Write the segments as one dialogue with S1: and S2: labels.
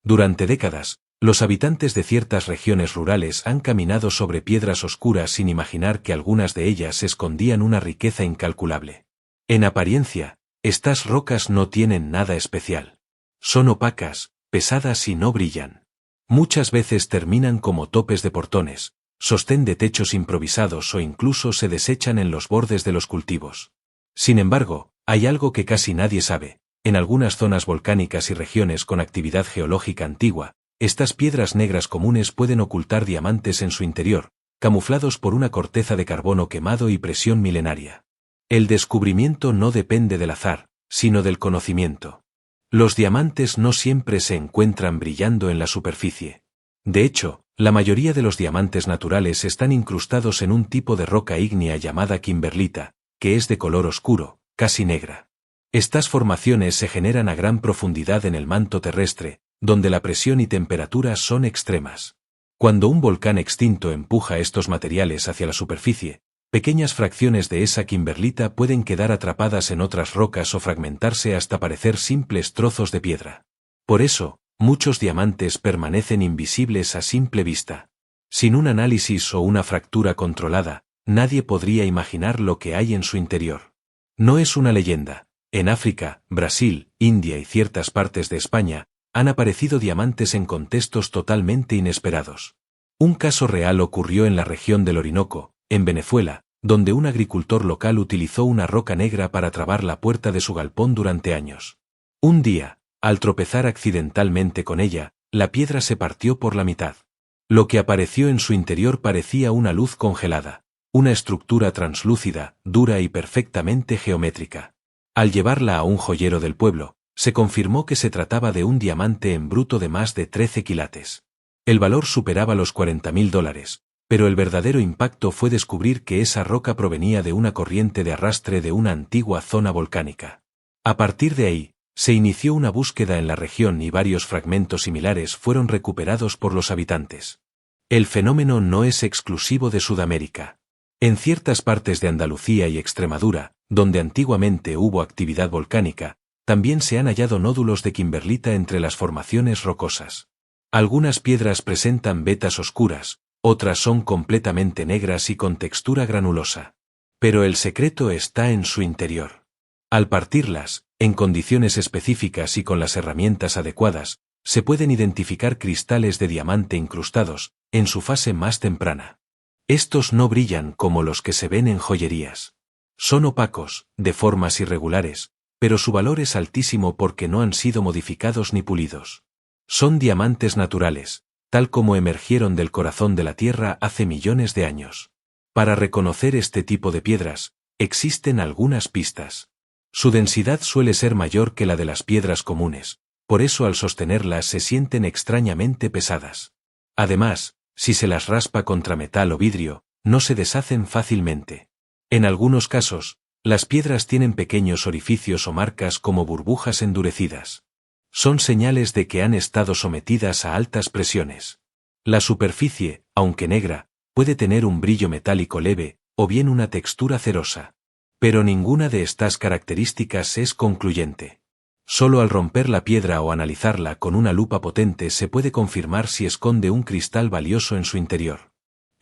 S1: Durante décadas, los habitantes de ciertas regiones rurales han caminado sobre piedras oscuras sin imaginar que algunas de ellas escondían una riqueza incalculable. En apariencia, estas rocas no tienen nada especial. Son opacas, pesadas y no brillan. Muchas veces terminan como topes de portones, sostén de techos improvisados o incluso se desechan en los bordes de los cultivos. Sin embargo, hay algo que casi nadie sabe. En algunas zonas volcánicas y regiones con actividad geológica antigua, estas piedras negras comunes pueden ocultar diamantes en su interior, camuflados por una corteza de carbono quemado y presión milenaria. El descubrimiento no depende del azar, sino del conocimiento. Los diamantes no siempre se encuentran brillando en la superficie. De hecho, la mayoría de los diamantes naturales están incrustados en un tipo de roca ígnea llamada kimberlita, que es de color oscuro, casi negra. Estas formaciones se generan a gran profundidad en el manto terrestre, donde la presión y temperatura son extremas. Cuando un volcán extinto empuja estos materiales hacia la superficie, pequeñas fracciones de esa kimberlita pueden quedar atrapadas en otras rocas o fragmentarse hasta parecer simples trozos de piedra. Por eso, muchos diamantes permanecen invisibles a simple vista. Sin un análisis o una fractura controlada, nadie podría imaginar lo que hay en su interior. No es una leyenda. En África, Brasil, India y ciertas partes de España, han aparecido diamantes en contextos totalmente inesperados. Un caso real ocurrió en la región del Orinoco, en Venezuela, donde un agricultor local utilizó una roca negra para trabar la puerta de su galpón durante años. Un día, al tropezar accidentalmente con ella, la piedra se partió por la mitad. Lo que apareció en su interior parecía una luz congelada, una estructura translúcida, dura y perfectamente geométrica. Al llevarla a un joyero del pueblo, se confirmó que se trataba de un diamante en bruto de más de 13 quilates. El valor superaba los $40.000, pero el verdadero impacto fue descubrir que esa roca provenía de una corriente de arrastre de una antigua zona volcánica. A partir de ahí, se inició una búsqueda en la región y varios fragmentos similares fueron recuperados por los habitantes. El fenómeno no es exclusivo de Sudamérica. En ciertas partes de Andalucía y Extremadura, donde antiguamente hubo actividad volcánica, también se han hallado nódulos de kimberlita entre las formaciones rocosas. Algunas piedras presentan vetas oscuras, otras son completamente negras y con textura granulosa. Pero el secreto está en su interior. Al partirlas, en condiciones específicas y con las herramientas adecuadas, se pueden identificar cristales de diamante incrustados, en su fase más temprana. Estos no brillan como los que se ven en joyerías. Son opacos, de formas irregulares, pero su valor es altísimo porque no han sido modificados ni pulidos. Son diamantes naturales, tal como emergieron del corazón de la Tierra hace millones de años. Para reconocer este tipo de piedras, existen algunas pistas. Su densidad suele ser mayor que la de las piedras comunes, por eso al sostenerlas se sienten extrañamente pesadas. Además, si se las raspa contra metal o vidrio, no se deshacen fácilmente. En algunos casos, las piedras tienen pequeños orificios o marcas como burbujas endurecidas. Son señales de que han estado sometidas a altas presiones. La superficie, aunque negra, puede tener un brillo metálico leve, o bien una textura cerosa. Pero ninguna de estas características es concluyente. Solo al romper la piedra o analizarla con una lupa potente se puede confirmar si esconde un cristal valioso en su interior.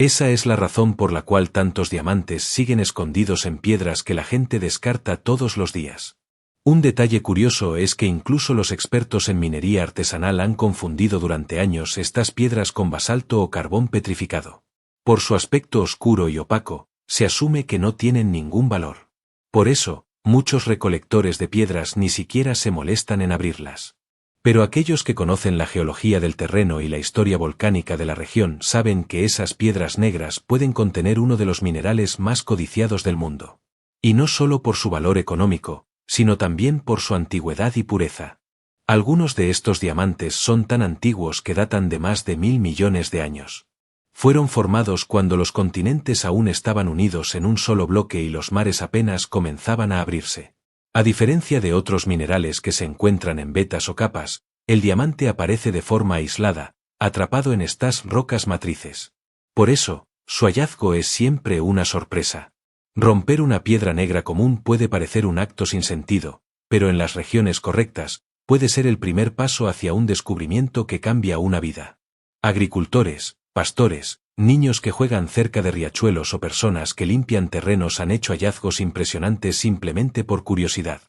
S1: Esa es la razón por la cual tantos diamantes siguen escondidos en piedras que la gente descarta todos los días. Un detalle curioso es que incluso los expertos en minería artesanal han confundido durante años estas piedras con basalto o carbón petrificado. Por su aspecto oscuro y opaco, se asume que no tienen ningún valor. Por eso, muchos recolectores de piedras ni siquiera se molestan en abrirlas. Pero aquellos que conocen la geología del terreno y la historia volcánica de la región saben que esas piedras negras pueden contener uno de los minerales más codiciados del mundo. Y no solo por su valor económico, sino también por su antigüedad y pureza. Algunos de estos diamantes son tan antiguos que datan de más de 1.000 millones de años. Fueron formados cuando los continentes aún estaban unidos en un solo bloque y los mares apenas comenzaban a abrirse. A diferencia de otros minerales que se encuentran en vetas o capas, el diamante aparece de forma aislada, atrapado en estas rocas matrices. Por eso, su hallazgo es siempre una sorpresa. Romper una piedra negra común puede parecer un acto sin sentido, pero en las regiones correctas, puede ser el primer paso hacia un descubrimiento que cambia una vida. Agricultores, pastores, niños que juegan cerca de riachuelos o personas que limpian terrenos han hecho hallazgos impresionantes simplemente por curiosidad.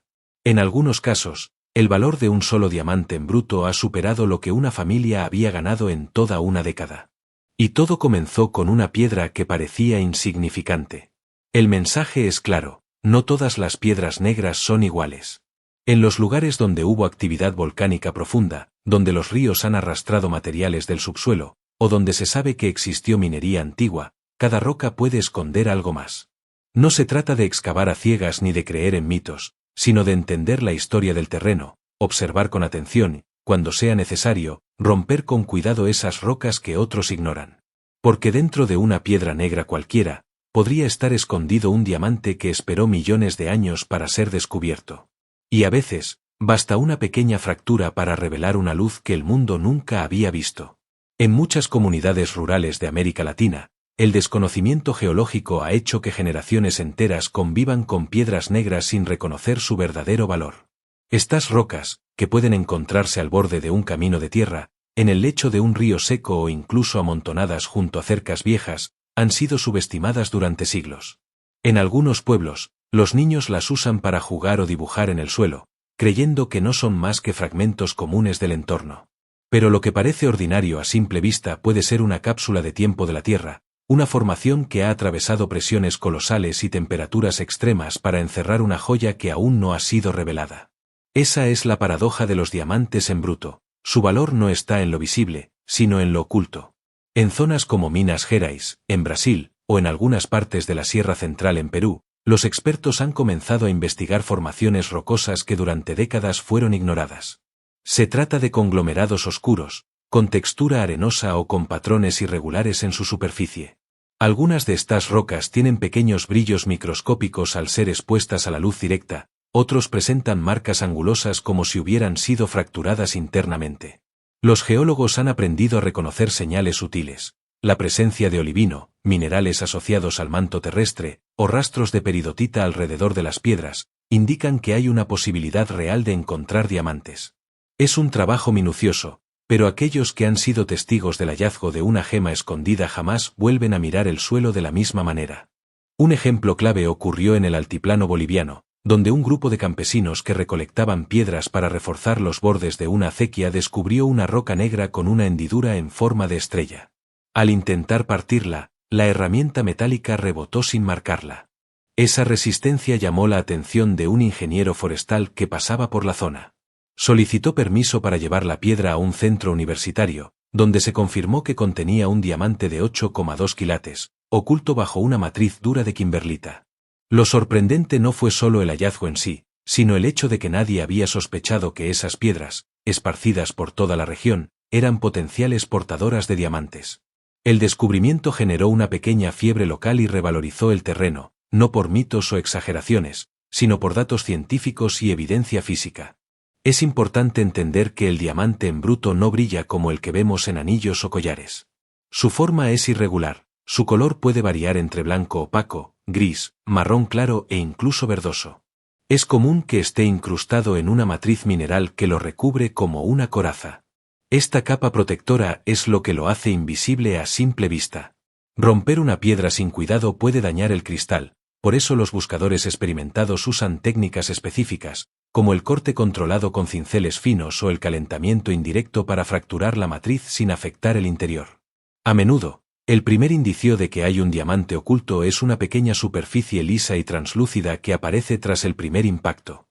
S1: En algunos casos, el valor de un solo diamante en bruto ha superado lo que una familia había ganado en toda una década. Y todo comenzó con una piedra que parecía insignificante. El mensaje es claro, no todas las piedras negras son iguales. En los lugares donde hubo actividad volcánica profunda, donde los ríos han arrastrado materiales del subsuelo, o donde se sabe que existió minería antigua, cada roca puede esconder algo más. No se trata de excavar a ciegas ni de creer en mitos, sino de entender la historia del terreno, observar con atención, cuando sea necesario, romper con cuidado esas rocas que otros ignoran. Porque dentro de una piedra negra cualquiera, podría estar escondido un diamante que esperó millones de años para ser descubierto. Y a veces, basta una pequeña fractura para revelar una luz que el mundo nunca había visto. En muchas comunidades rurales de América Latina, el desconocimiento geológico ha hecho que generaciones enteras convivan con piedras negras sin reconocer su verdadero valor. Estas rocas, que pueden encontrarse al borde de un camino de tierra, en el lecho de un río seco o incluso amontonadas junto a cercas viejas, han sido subestimadas durante siglos. En algunos pueblos, los niños las usan para jugar o dibujar en el suelo, creyendo que no son más que fragmentos comunes del entorno. Pero lo que parece ordinario a simple vista puede ser una cápsula de tiempo de la Tierra, una formación que ha atravesado presiones colosales y temperaturas extremas para encerrar una joya que aún no ha sido revelada. Esa es la paradoja de los diamantes en bruto, su valor no está en lo visible, sino en lo oculto. En zonas como Minas Gerais, en Brasil, o en algunas partes de la Sierra Central en Perú, los expertos han comenzado a investigar formaciones rocosas que durante décadas fueron ignoradas. Se trata de conglomerados oscuros, con textura arenosa o con patrones irregulares en su superficie. Algunas de estas rocas tienen pequeños brillos microscópicos al ser expuestas a la luz directa, otros presentan marcas angulosas como si hubieran sido fracturadas internamente. Los geólogos han aprendido a reconocer señales sutiles, la presencia de olivino, minerales asociados al manto terrestre, o rastros de peridotita alrededor de las piedras, indican que hay una posibilidad real de encontrar diamantes. Es un trabajo minucioso, pero aquellos que han sido testigos del hallazgo de una gema escondida jamás vuelven a mirar el suelo de la misma manera. Un ejemplo clave ocurrió en el altiplano boliviano, donde un grupo de campesinos que recolectaban piedras para reforzar los bordes de una acequia descubrió una roca negra con una hendidura en forma de estrella. Al intentar partirla, la herramienta metálica rebotó sin marcarla. Esa resistencia llamó la atención de un ingeniero forestal que pasaba por la zona. Solicitó permiso para llevar la piedra a un centro universitario, donde se confirmó que contenía un diamante de 8,2 quilates, oculto bajo una matriz dura de kimberlita. Lo sorprendente no fue solo el hallazgo en sí, sino el hecho de que nadie había sospechado que esas piedras, esparcidas por toda la región, eran potenciales portadoras de diamantes. El descubrimiento generó una pequeña fiebre local y revalorizó el terreno, no por mitos o exageraciones, sino por datos científicos y evidencia física. Es importante entender que el diamante en bruto no brilla como el que vemos en anillos o collares. Su forma es irregular, su color puede variar entre blanco opaco, gris, marrón claro e incluso verdoso. Es común que esté incrustado en una matriz mineral que lo recubre como una coraza. Esta capa protectora es lo que lo hace invisible a simple vista. Romper una piedra sin cuidado puede dañar el cristal, por eso los buscadores experimentados usan técnicas específicas, como el corte controlado con cinceles finos o el calentamiento indirecto para fracturar la matriz sin afectar el interior. A menudo, el primer indicio de que hay un diamante oculto es una pequeña superficie lisa y translúcida que aparece tras el primer impacto.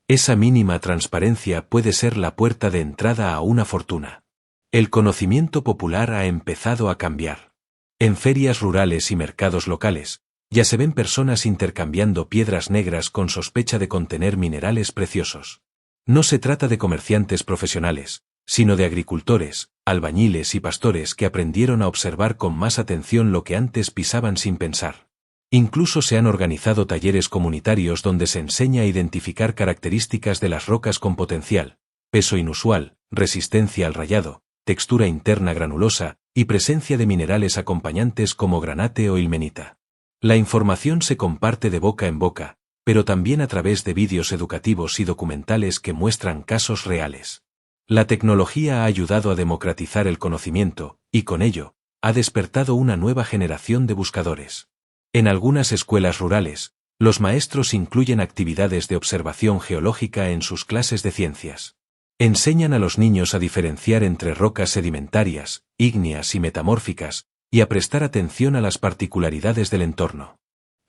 S1: Esa mínima transparencia puede ser la puerta de entrada a una fortuna. El conocimiento popular ha empezado a cambiar. En ferias rurales y mercados locales, ya se ven personas intercambiando piedras negras con sospecha de contener minerales preciosos. No se trata de comerciantes profesionales, sino de agricultores, albañiles y pastores que aprendieron a observar con más atención lo que antes pisaban sin pensar. Incluso se han organizado talleres comunitarios donde se enseña a identificar características de las rocas con potencial, peso inusual, resistencia al rayado, textura interna granulosa y presencia de minerales acompañantes como granate o ilmenita. La información se comparte de boca en boca, pero también a través de vídeos educativos y documentales que muestran casos reales. La tecnología ha ayudado a democratizar el conocimiento, y con ello, ha despertado una nueva generación de buscadores. En algunas escuelas rurales, los maestros incluyen actividades de observación geológica en sus clases de ciencias. Enseñan a los niños a diferenciar entre rocas sedimentarias, ígneas y metamórficas, y a prestar atención a las particularidades del entorno.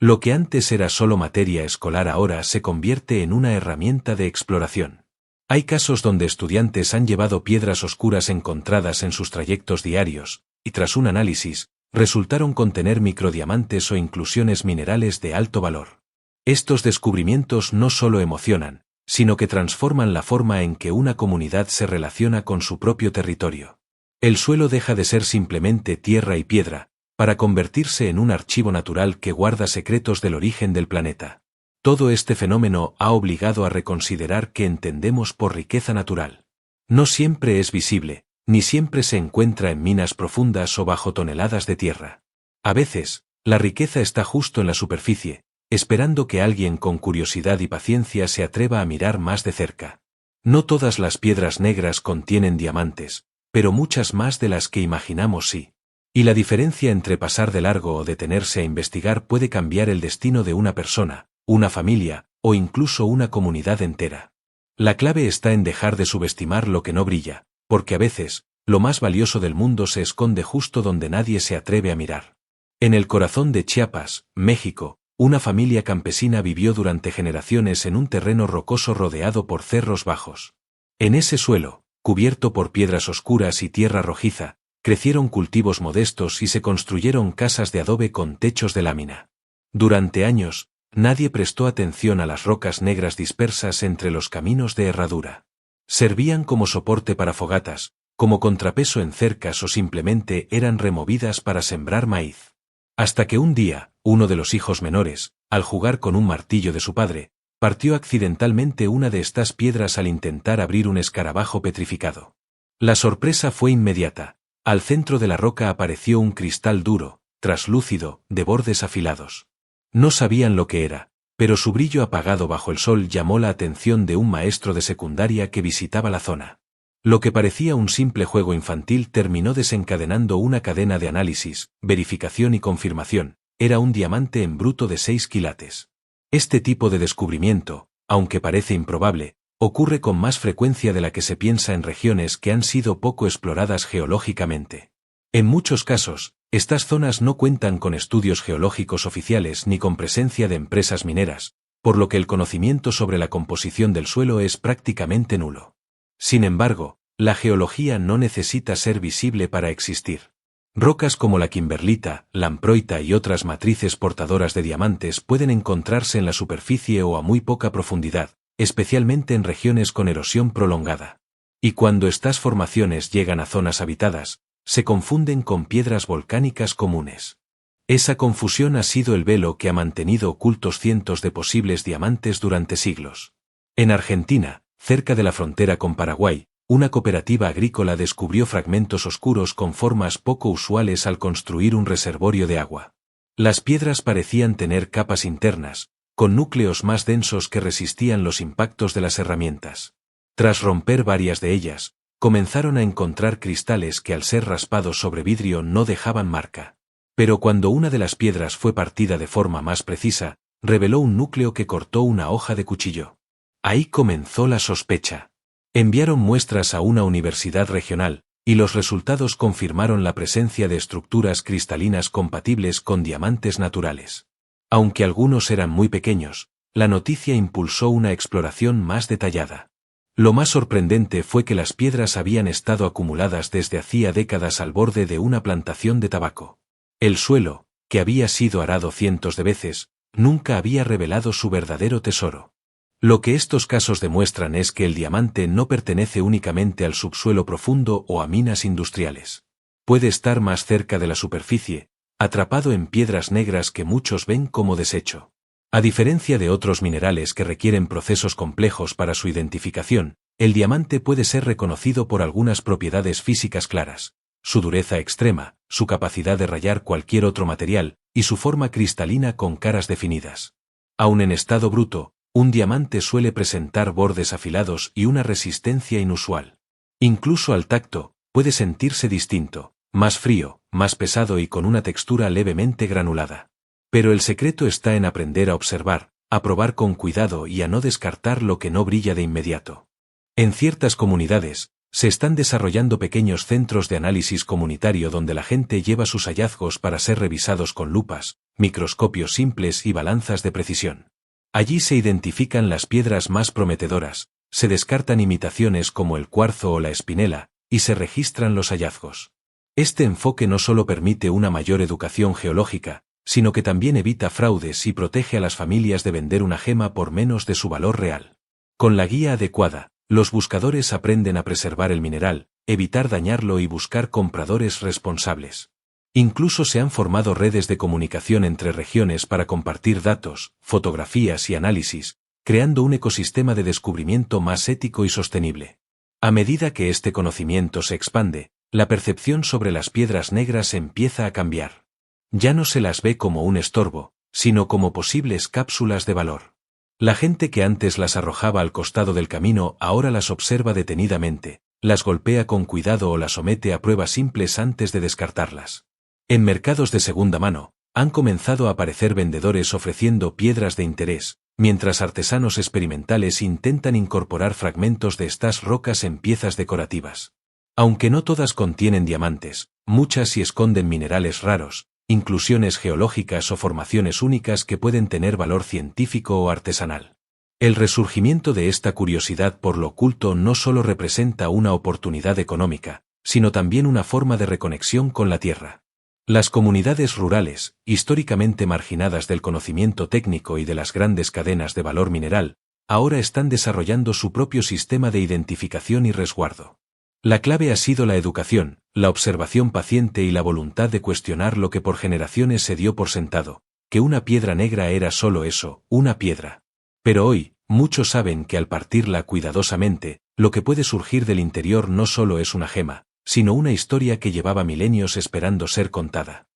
S1: Lo que antes era solo materia escolar ahora se convierte en una herramienta de exploración. Hay casos donde estudiantes han llevado piedras oscuras encontradas en sus trayectos diarios, y tras un análisis, resultaron contener microdiamantes o inclusiones minerales de alto valor. Estos descubrimientos no solo emocionan, sino que transforman la forma en que una comunidad se relaciona con su propio territorio. El suelo deja de ser simplemente tierra y piedra, para convertirse en un archivo natural que guarda secretos del origen del planeta. Todo este fenómeno ha obligado a reconsiderar qué entendemos por riqueza natural. No siempre es visible, ni siempre se encuentra en minas profundas o bajo toneladas de tierra. A veces, la riqueza está justo en la superficie, esperando que alguien con curiosidad y paciencia se atreva a mirar más de cerca. No todas las piedras negras contienen diamantes, pero muchas más de las que imaginamos sí. Y la diferencia entre pasar de largo o detenerse a investigar puede cambiar el destino de una persona, una familia, o incluso una comunidad entera. La clave está en dejar de subestimar lo que no brilla, porque a veces, lo más valioso del mundo se esconde justo donde nadie se atreve a mirar. En el corazón de Chiapas, México, una familia campesina vivió durante generaciones en un terreno rocoso rodeado por cerros bajos. En ese suelo, cubierto por piedras oscuras y tierra rojiza, crecieron cultivos modestos y se construyeron casas de adobe con techos de lámina. Durante años, nadie prestó atención a las rocas negras dispersas entre los caminos de herradura. Servían como soporte para fogatas, como contrapeso en cercas o simplemente eran removidas para sembrar maíz. Hasta que un día, uno de los hijos menores, al jugar con un martillo de su padre, partió accidentalmente una de estas piedras al intentar abrir un escarabajo petrificado. La sorpresa fue inmediata. Al centro de la roca apareció un cristal duro, traslúcido, de bordes afilados. No sabían lo que era, pero su brillo apagado bajo el sol llamó la atención de un maestro de secundaria que visitaba la zona. Lo que parecía un simple juego infantil terminó desencadenando una cadena de análisis, verificación y confirmación. Era un diamante en bruto de 6 quilates. Este tipo de descubrimiento, aunque parece improbable, ocurre con más frecuencia de la que se piensa en regiones que han sido poco exploradas geológicamente. En muchos casos, estas zonas no cuentan con estudios geológicos oficiales ni con presencia de empresas mineras, por lo que el conocimiento sobre la composición del suelo es prácticamente nulo. Sin embargo, la geología no necesita ser visible para existir. Rocas como la kimberlita, lamproita y otras matrices portadoras de diamantes pueden encontrarse en la superficie o a muy poca profundidad, especialmente en regiones con erosión prolongada. Y cuando estas formaciones llegan a zonas habitadas, se confunden con piedras volcánicas comunes. Esa confusión ha sido el velo que ha mantenido ocultos cientos de posibles diamantes durante siglos. En Argentina, cerca de la frontera con Paraguay, una cooperativa agrícola descubrió fragmentos oscuros con formas poco usuales al construir un reservorio de agua. Las piedras parecían tener capas internas, con núcleos más densos que resistían los impactos de las herramientas. Tras romper varias de ellas, comenzaron a encontrar cristales que al ser raspados sobre vidrio no dejaban marca. Pero cuando una de las piedras fue partida de forma más precisa, reveló un núcleo que cortó una hoja de cuchillo. Ahí comenzó la sospecha. Enviaron muestras a una universidad regional, y los resultados confirmaron la presencia de estructuras cristalinas compatibles con diamantes naturales. Aunque algunos eran muy pequeños, la noticia impulsó una exploración más detallada. Lo más sorprendente fue que las piedras habían estado acumuladas desde hacía décadas al borde de una plantación de tabaco. El suelo, que había sido arado cientos de veces, nunca había revelado su verdadero tesoro. Lo que estos casos demuestran es que el diamante no pertenece únicamente al subsuelo profundo o a minas industriales. Puede estar más cerca de la superficie, atrapado en piedras negras que muchos ven como desecho. A diferencia de otros minerales que requieren procesos complejos para su identificación, el diamante puede ser reconocido por algunas propiedades físicas claras: su dureza extrema, su capacidad de rayar cualquier otro material, y su forma cristalina con caras definidas. Aun en estado bruto, un diamante suele presentar bordes afilados y una resistencia inusual. Incluso al tacto, puede sentirse distinto, más frío, más pesado y con una textura levemente granulada. Pero el secreto está en aprender a observar, a probar con cuidado y a no descartar lo que no brilla de inmediato. En ciertas comunidades, se están desarrollando pequeños centros de análisis comunitario donde la gente lleva sus hallazgos para ser revisados con lupas, microscopios simples y balanzas de precisión. Allí se identifican las piedras más prometedoras, se descartan imitaciones como el cuarzo o la espinela, y se registran los hallazgos. Este enfoque no solo permite una mayor educación geológica, sino que también evita fraudes y protege a las familias de vender una gema por menos de su valor real. Con la guía adecuada, los buscadores aprenden a preservar el mineral, evitar dañarlo y buscar compradores responsables. Incluso se han formado redes de comunicación entre regiones para compartir datos, fotografías y análisis, creando un ecosistema de descubrimiento más ético y sostenible. A medida que este conocimiento se expande, la percepción sobre las piedras negras empieza a cambiar. Ya no se las ve como un estorbo, sino como posibles cápsulas de valor. La gente que antes las arrojaba al costado del camino ahora las observa detenidamente, las golpea con cuidado o las somete a pruebas simples antes de descartarlas. En mercados de segunda mano, han comenzado a aparecer vendedores ofreciendo piedras de interés, mientras artesanos experimentales intentan incorporar fragmentos de estas rocas en piezas decorativas. Aunque no todas contienen diamantes, muchas sí esconden minerales raros, inclusiones geológicas o formaciones únicas que pueden tener valor científico o artesanal. El resurgimiento de esta curiosidad por lo oculto no solo representa una oportunidad económica, sino también una forma de reconexión con la tierra. Las comunidades rurales, históricamente marginadas del conocimiento técnico y de las grandes cadenas de valor mineral, ahora están desarrollando su propio sistema de identificación y resguardo. La clave ha sido la educación, la observación paciente y la voluntad de cuestionar lo que por generaciones se dio por sentado, que una piedra negra era solo eso, una piedra. Pero hoy, muchos saben que al partirla cuidadosamente, lo que puede surgir del interior no solo es una gema, sino una historia que llevaba milenios esperando ser contada.